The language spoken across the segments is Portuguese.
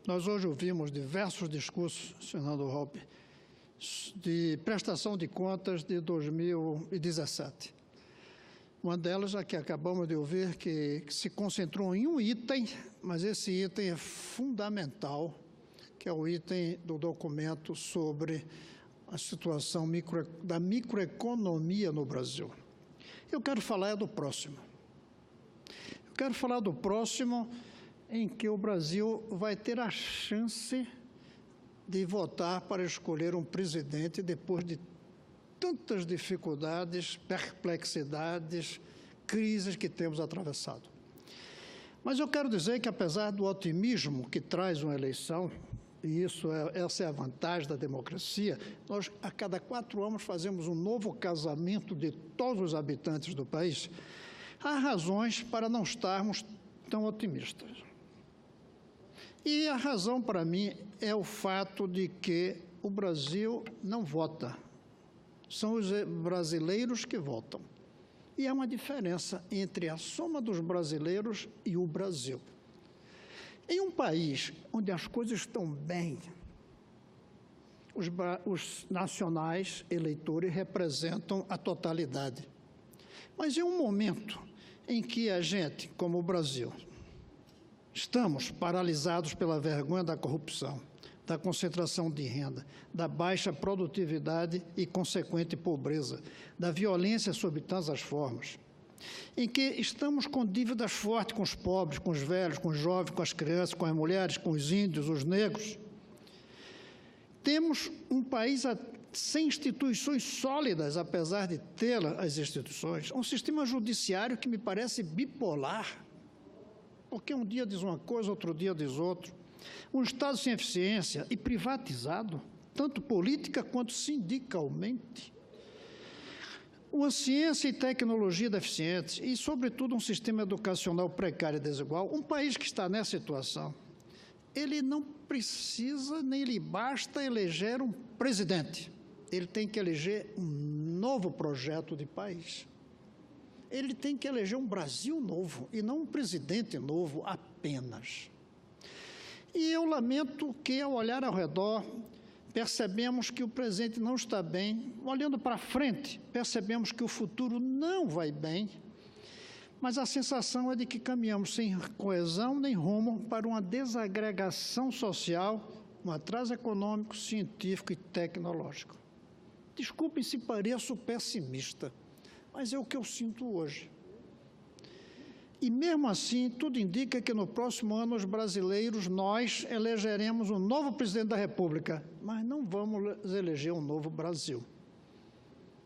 Nós hoje ouvimos diversos discursos, senador Hoppe, de prestação de contas de 2017. Uma delas, a que acabamos de ouvir, que se concentrou em um item, mas esse item é fundamental, que é o item do documento sobre a situação da microeconomia no Brasil. Eu quero falar do próximo. Eu quero falar do próximo em que o Brasil vai ter a chance de votar para escolher um presidente depois de tantas dificuldades, perplexidades, crises que temos atravessado. Mas eu quero dizer que, apesar do otimismo que traz uma eleição, e essa é a vantagem da democracia, nós, a cada 4 anos, fazemos um novo casamento de todos os habitantes do país, há razões para não estarmos tão otimistas. E a razão, para mim, é o fato de que o Brasil não vota. São os brasileiros que votam. E há uma diferença entre a soma dos brasileiros e o Brasil. Em um país onde as coisas estão bem, os nacionais eleitores representam a totalidade. Mas em um momento em que a gente, como o Brasil, estamos paralisados pela vergonha da corrupção, da concentração de renda, da baixa produtividade e consequente pobreza, da violência sob tantas formas, em que estamos com dívidas fortes com os pobres, com os velhos, com os jovens, com as crianças, com as mulheres, com os índios, os negros. Temos um país sem instituições sólidas, apesar de tê-las as instituições, um sistema judiciário que me parece bipolar, porque um dia diz uma coisa, outro dia diz outra. Um Estado sem eficiência e privatizado, tanto política quanto sindicalmente. Uma ciência e tecnologia deficientes e, sobretudo, um sistema educacional precário e desigual. Um país que está nessa situação, ele não precisa nem lhe basta eleger um presidente. Ele tem que eleger um novo projeto de país. Ele tem que eleger um Brasil novo e não um presidente novo apenas. E eu lamento que, ao olhar ao redor, percebemos que o presente não está bem. Olhando para frente, percebemos que o futuro não vai bem, mas a sensação é de que caminhamos sem coesão nem rumo para uma desagregação social, um atraso econômico, científico e tecnológico. Desculpem se pareço pessimista, mas é o que eu sinto hoje. E mesmo assim, tudo indica que no próximo ano os brasileiros, nós elegeremos um novo presidente da República, mas não vamos eleger um novo Brasil.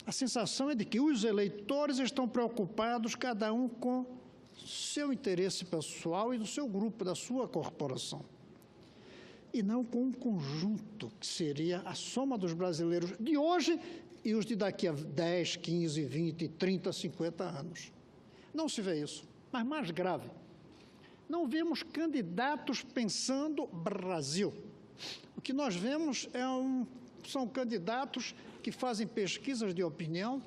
A sensação é de que os eleitores estão preocupados, cada um com seu interesse pessoal e do seu grupo, da sua corporação. E não com um conjunto que seria a soma dos brasileiros de hoje e os de daqui a 10, 15, 20, 30, 50 anos. Não se vê isso. Mas mais grave, não vemos candidatos pensando Brasil. O que nós vemos são candidatos que fazem pesquisas de opinião,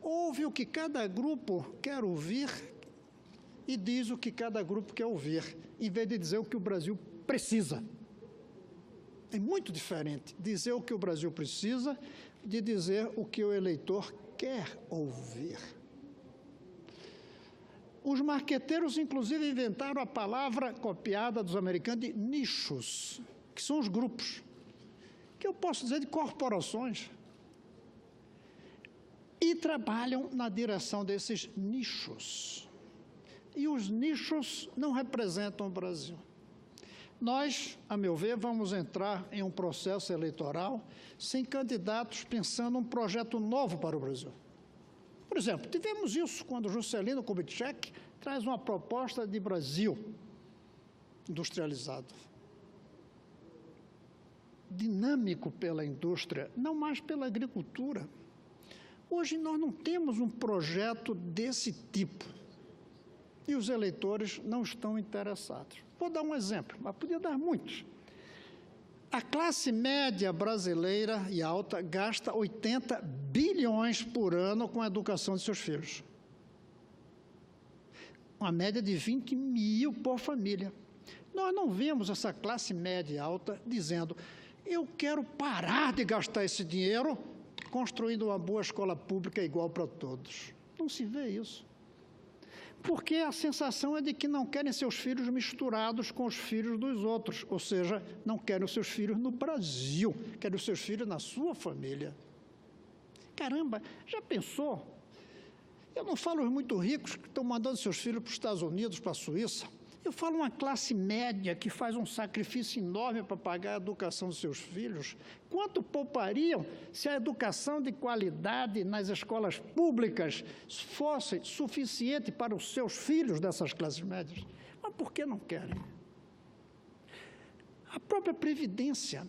ouvem o que cada grupo quer ouvir e diz o que cada grupo quer ouvir, em vez de dizer o que o Brasil precisa. É muito diferente dizer o que o Brasil precisa de dizer o que o eleitor quer ouvir. Os marqueteiros, inclusive, inventaram a palavra copiada dos americanos de nichos, que são os grupos, que eu posso dizer de corporações, e trabalham na direção desses nichos. E os nichos não representam o Brasil. Nós, a meu ver, vamos entrar em um processo eleitoral sem candidatos pensando um projeto novo para o Brasil. Por exemplo, tivemos isso quando Juscelino Kubitschek traz uma proposta de Brasil industrializado, dinâmico pela indústria, não mais pela agricultura. Hoje nós não temos um projeto desse tipo e os eleitores não estão interessados. Vou dar um exemplo, mas podia dar muitos. A classe média brasileira e alta gasta 80 bilhões por ano com a educação de seus filhos. Uma média de 20 mil por família. Nós não vemos essa classe média alta dizendo: eu quero parar de gastar esse dinheiro construindo uma boa escola pública igual para todos. Não se vê isso. Porque a sensação é de que não querem seus filhos misturados com os filhos dos outros, ou seja, não querem os seus filhos no Brasil, querem os seus filhos na sua família. Caramba, já pensou? Eu não falo os muito ricos que estão mandando seus filhos para os Estados Unidos, para a Suíça. Eu falo uma classe média que faz um sacrifício enorme para pagar a educação dos seus filhos. Quanto poupariam se a educação de qualidade nas escolas públicas fosse suficiente para os seus filhos dessas classes médias? Mas por que não querem? A própria Previdência,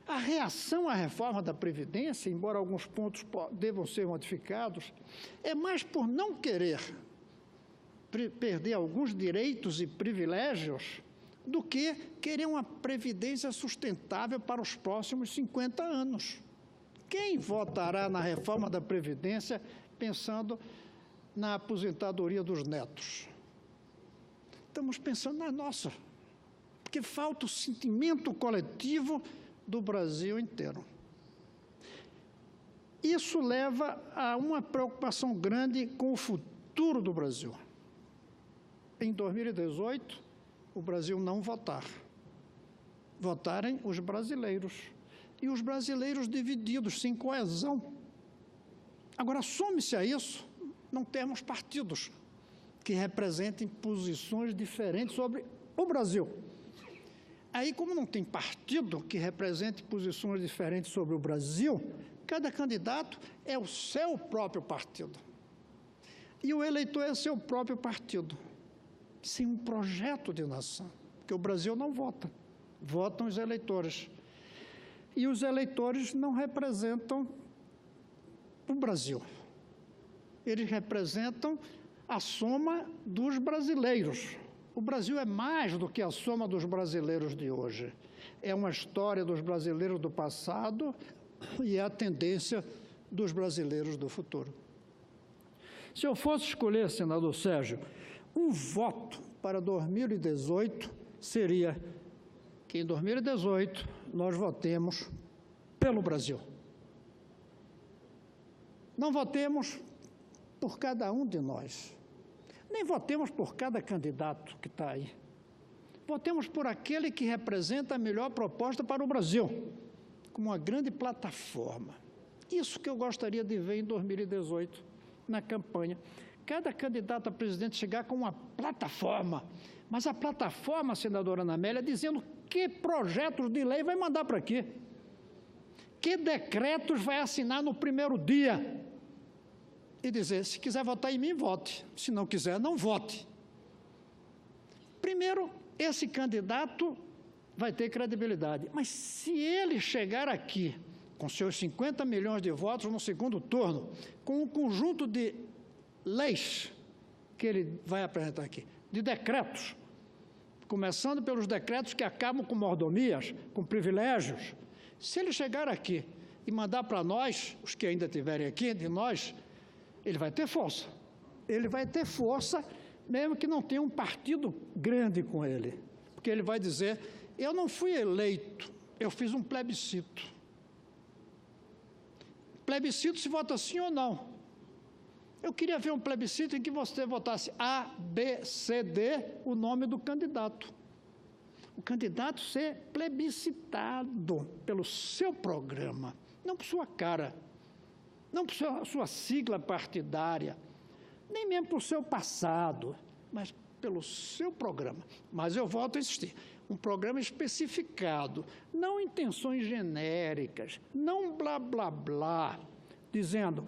a reação à reforma da Previdência, embora alguns pontos devam ser modificados, é mais por não querer perder alguns direitos e privilégios do que querer uma previdência sustentável para os próximos 50 anos. Quem votará na reforma da Previdência pensando na aposentadoria dos netos? Estamos pensando na nossa, porque falta o sentimento coletivo do Brasil inteiro. Isso leva a uma preocupação grande com o futuro do Brasil. Em 2018, o Brasil não votar. Votarem os brasileiros. E os brasileiros divididos, sem coesão. Agora, some-se a isso, não temos partidos que representem posições diferentes sobre o Brasil. Aí, como não tem partido que represente posições diferentes sobre o Brasil, cada candidato é o seu próprio partido. E o eleitor é seu próprio partido. Sem um projeto de nação, porque o Brasil não vota, votam os eleitores. E os eleitores não representam o Brasil. Eles representam a soma dos brasileiros. O Brasil é mais do que a soma dos brasileiros de hoje. É uma história dos brasileiros do passado e é a tendência dos brasileiros do futuro. Se eu fosse escolher, senador Sérgio, um voto para 2018 seria que em 2018 nós votemos pelo Brasil. Não votemos por cada um de nós, nem votemos por cada candidato que está aí. Votemos por aquele que representa a melhor proposta para o Brasil, como uma grande plataforma. Isso que eu gostaria de ver em 2018 na campanha. Cada candidato a presidente chegar com uma plataforma, mas a plataforma, senadora Ana Amélia, dizendo que projetos de lei vai mandar para aqui, que decretos vai assinar no primeiro dia, e dizer: se quiser votar em mim, vote, se não quiser, não vote. Primeiro, esse candidato vai ter credibilidade, mas se ele chegar aqui com seus 50 milhões de votos no segundo turno, com um conjunto de leis que ele vai apresentar aqui, de decretos, começando pelos decretos que acabam com mordomias, com privilégios. Se ele chegar aqui e mandar para nós, os que ainda estiverem aqui, de nós, ele vai ter força. Ele vai ter força, mesmo que não tenha um partido grande com ele. Porque ele vai dizer: eu não fui eleito, eu fiz um plebiscito. Plebiscito se vota sim ou não. Eu queria ver um plebiscito em que você votasse A, B, C, D, o nome do candidato. O candidato ser plebiscitado pelo seu programa, não por sua cara, não por sua sigla partidária, nem mesmo por seu passado, mas pelo seu programa. Mas eu volto a insistir, um programa especificado, não intenções genéricas, não blá, blá, blá, dizendo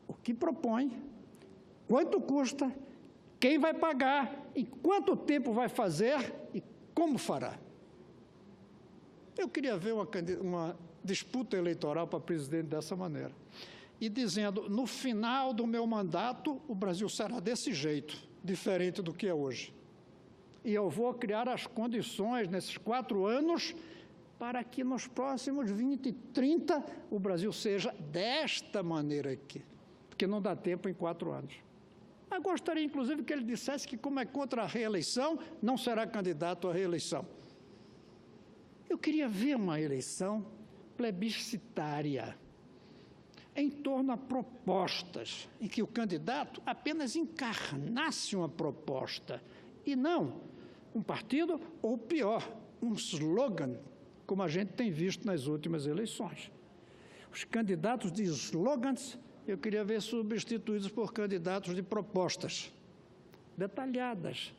o que propõe, quanto custa, quem vai pagar, em quanto tempo vai fazer e como fará. Eu queria ver uma disputa eleitoral para presidente dessa maneira. E dizendo: no final do meu mandato, o Brasil será desse jeito, diferente do que é hoje. E eu vou criar as condições, nesses 4 anos, para que nos próximos 20, 30, o Brasil seja desta maneira aqui. Porque não dá tempo em 4 anos. Mas gostaria, inclusive, que ele dissesse que, como é contra a reeleição, não será candidato à reeleição. Eu queria ver uma eleição plebiscitária, em torno a propostas, em que o candidato apenas encarnasse uma proposta, e não um partido, ou pior, um slogan, como a gente tem visto nas últimas eleições. Os candidatos de slogans, eu queria ver substituídos por candidatos de propostas detalhadas,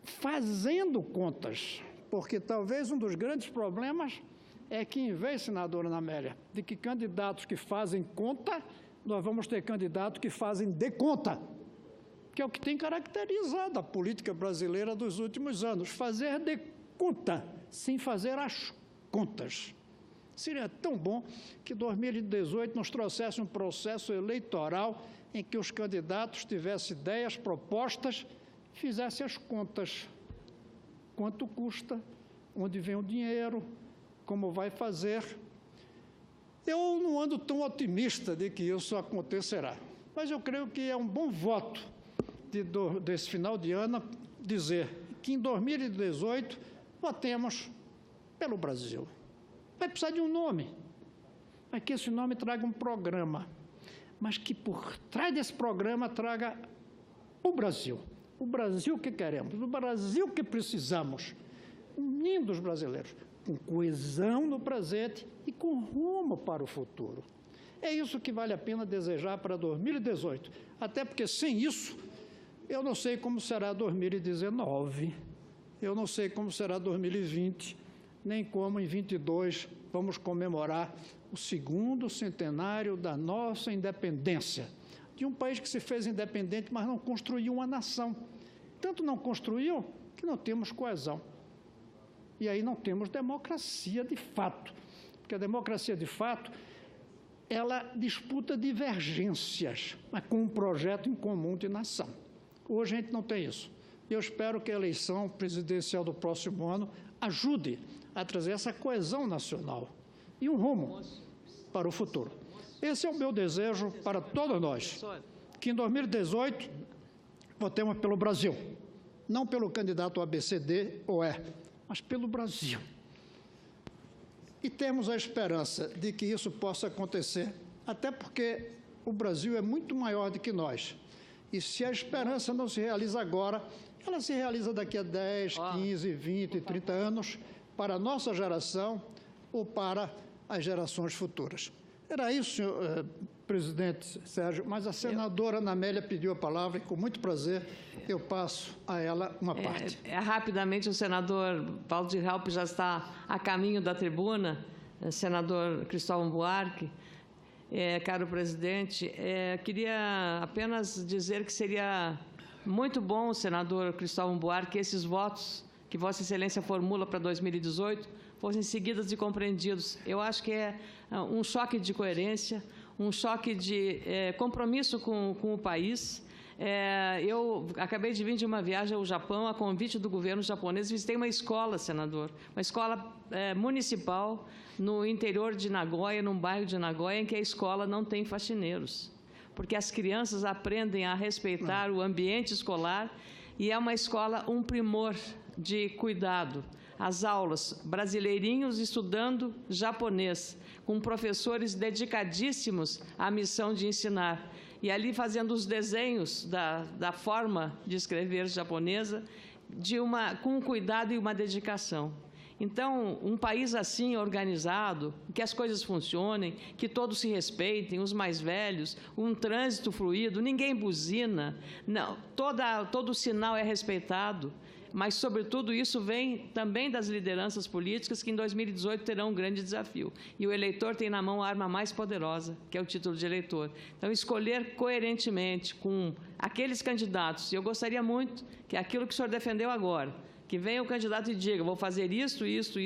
fazendo contas, porque talvez um dos grandes problemas é que, em vez, senadora Ana Amélia, de que candidatos que fazem conta, nós vamos ter candidatos que fazem de conta, que é o que tem caracterizado a política brasileira dos últimos anos, fazer de conta, sem fazer as contas. Seria tão bom que 2018 nos trouxesse um processo eleitoral em que os candidatos tivessem ideias, propostas, fizessem as contas. Quanto custa, onde vem o dinheiro, como vai fazer. Eu não ando tão otimista de que isso acontecerá, mas eu creio que é um bom voto desse final de ano dizer que em 2018 votemos pelo Brasil. Vai precisar de um nome, mas que esse nome traga um programa, mas que por trás desse programa traga o Brasil que queremos, o Brasil que precisamos, unindo os brasileiros, com coesão no presente e com rumo para o futuro. É isso que vale a pena desejar para 2018, até porque sem isso, eu não sei como será 2019, eu não sei como será 2020, nem como em 22 vamos comemorar o 2º centenário da nossa independência, de um país que se fez independente, mas não construiu uma nação. Tanto não construiu que não temos coesão. E aí não temos democracia de fato, porque a democracia de fato, ela disputa divergências, mas com um projeto em comum de nação. Hoje a gente não tem isso. Eu espero que a eleição presidencial do próximo ano ajude a trazer essa coesão nacional e um rumo para o futuro. Esse é o meu desejo para todos nós, que em 2018 votemos pelo Brasil, não pelo candidato ABCD ou E, mas pelo Brasil. E temos a esperança de que isso possa acontecer, até porque o Brasil é muito maior do que nós. E se a esperança não se realiza agora, ela se realiza daqui a 10, 15, 20, 30 anos, para a nossa geração ou para as gerações futuras. Era isso, senhor presidente Sérgio, mas a senadora Ana Amélia pediu a palavra e, com muito prazer, eu passo a ela uma parte. Rapidamente, o senador Valdir Raupp já está a caminho da tribuna, senador Cristóvão Buarque. Caro presidente, queria apenas dizer que seria muito bom, senador Cristóvão Buarque, que esses votos que Vossa Excelência formula para 2018 fossem seguidos e compreendidos. Eu acho que é um choque de coerência, um choque de compromisso com o país. Eu acabei de vir de uma viagem ao Japão, a convite do governo japonês, visitei uma escola, senador, uma escola municipal no interior de Nagoya, num bairro de Nagoya, em que a escola não tem faxineiros, porque as crianças aprendem a respeitar o ambiente escolar e é uma escola, um primor de cuidado. As aulas, brasileirinhos estudando japonês, com professores dedicadíssimos à missão de ensinar. E ali fazendo os desenhos da forma de escrever japonesa, com um cuidado e uma dedicação. Então, um país assim, organizado, que as coisas funcionem, que todos se respeitem, os mais velhos, um trânsito fluido, ninguém buzina, não, todo sinal é respeitado. Mas, sobretudo, isso vem também das lideranças políticas que em 2018 terão um grande desafio. E o eleitor tem na mão a arma mais poderosa, que é o título de eleitor. Então, escolher coerentemente com aqueles candidatos. E eu gostaria muito que aquilo que o senhor defendeu agora, que venha o candidato e diga, vou fazer isso,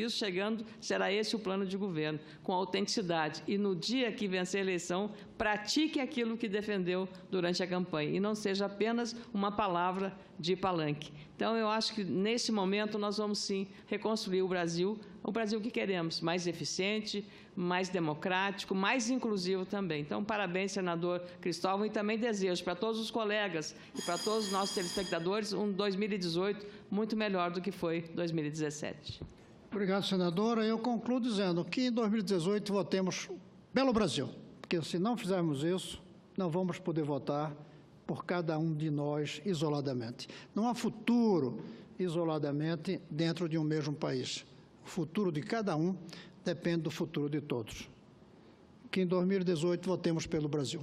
chegando, será esse o plano de governo, com autenticidade. E no dia que vencer a eleição, pratique aquilo que defendeu durante a campanha e não seja apenas uma palavra de palanque. Então, eu acho que, nesse momento, nós vamos, sim, reconstruir o Brasil que queremos, mais eficiente, mais democrático, mais inclusivo também. Então, parabéns, senador Cristóvão, e também desejo para todos os colegas e para todos os nossos telespectadores um 2018 muito melhor do que foi 2017. Obrigado, senadora. Eu concluo dizendo que em 2018 votemos pelo Brasil, porque se não fizermos isso, não vamos poder votar por cada um de nós isoladamente. Não há futuro isoladamente dentro de um mesmo país. O futuro de cada um depende do futuro de todos. Que em 2018 votemos pelo Brasil.